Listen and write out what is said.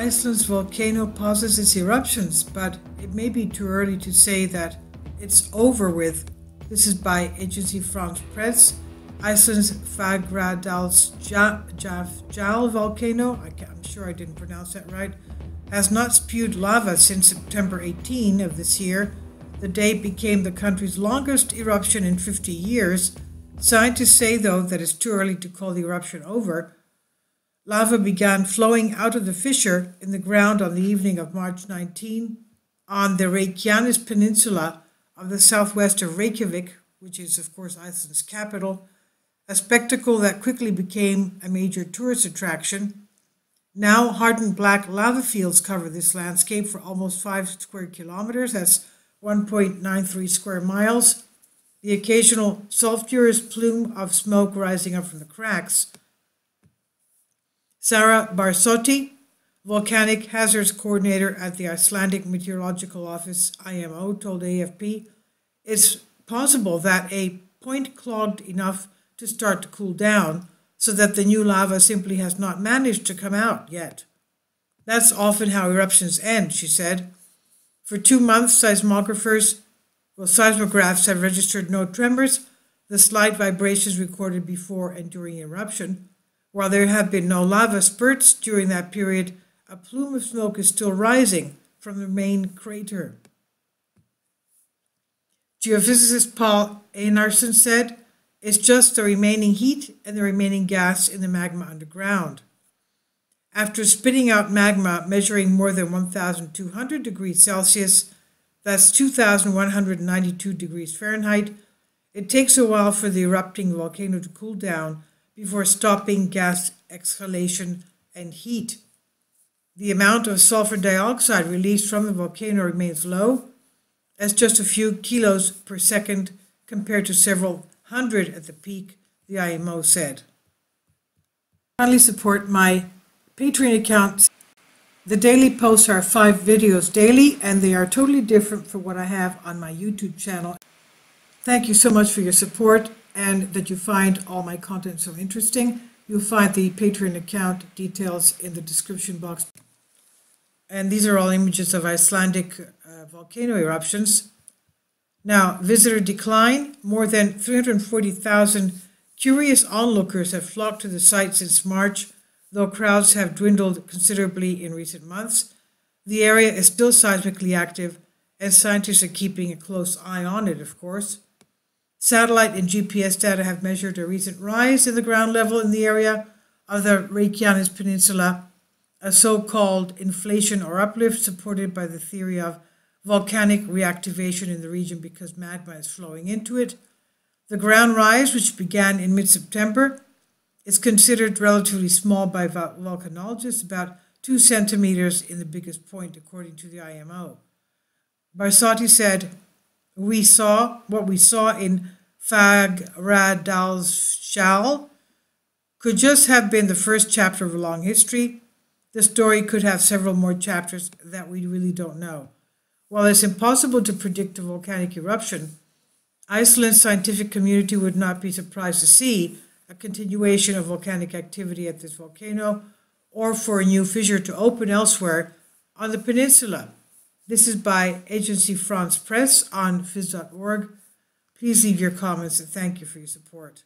Iceland's volcano pauses its eruptions, but it may be too early to say that it's over with. This is by Agency France Press. Iceland's Fagradalsfjall volcano, I'm sure I didn't pronounce that right, has not spewed lava since September 18 of this year. The date became the country's longest eruption in 50 years. Scientists say, though, that it's too early to call the eruption over. Lava began flowing out of the fissure in the ground on the evening of March 19 on the Reykjanes Peninsula of the southwest of Reykjavik, which is, of course, Iceland's capital, a spectacle that quickly became a major tourist attraction. Now, hardened black lava fields cover this landscape for almost 5 square kilometers. That's 1.93 square miles. The occasional sulfurous plume of smoke rising up from the cracks. Sarah Barsotti, Volcanic Hazards Coordinator at the Icelandic Meteorological Office, IMO, told AFP, it's possible that a point clogged enough to start to cool down, so that the new lava simply has not managed to come out yet. That's often how eruptions end, she said. For 2 months, seismographs have registered no tremors, the slight vibrations recorded before and during eruption. While there have been no lava spurts during that period, a plume of smoke is still rising from the main crater. Geophysicist Paul Einarsson said, it's just the remaining heat and the remaining gas in the magma underground. After spitting out magma measuring more than 1,200 degrees Celsius, that's 2,192 degrees Fahrenheit, it takes a while for the erupting volcano to cool down before stopping gas exhalation and heat. The amount of sulfur dioxide released from the volcano remains low, as just a few kilos per second compared to several hundred at the peak, the IMO said. Kindly support my Patreon account. The daily posts are 5 videos daily, and they are totally different from what I have on my YouTube channel. Thank you so much for your support and that you find all my content so interesting. You'll find the Patreon account details in the description box. And these are all images of Icelandic volcano eruptions. Now, visitor decline. More than 340,000 curious onlookers have flocked to the site since March, though crowds have dwindled considerably in recent months. The area is still seismically active, and scientists are keeping a close eye on it, of course. Satellite and GPS data have measured a recent rise in the ground level in the area of the Reykjanes Peninsula, a so-called inflation or uplift supported by the theory of volcanic reactivation in the region because magma is flowing into it. The ground rise, which began in mid-September, is considered relatively small by volcanologists, about 2 centimeters in the biggest point, according to the IMO. Barsotti said, what we saw in Fagradalsfjall could just have been the first chapter of a long history. The story could have several more chapters that we really don't know. While it's impossible to predict a volcanic eruption, Iceland's scientific community would not be surprised to see a continuation of volcanic activity at this volcano, or for a new fissure to open elsewhere on the peninsula. This is by Agency France Press on phys.org. Please leave your comments and thank you for your support.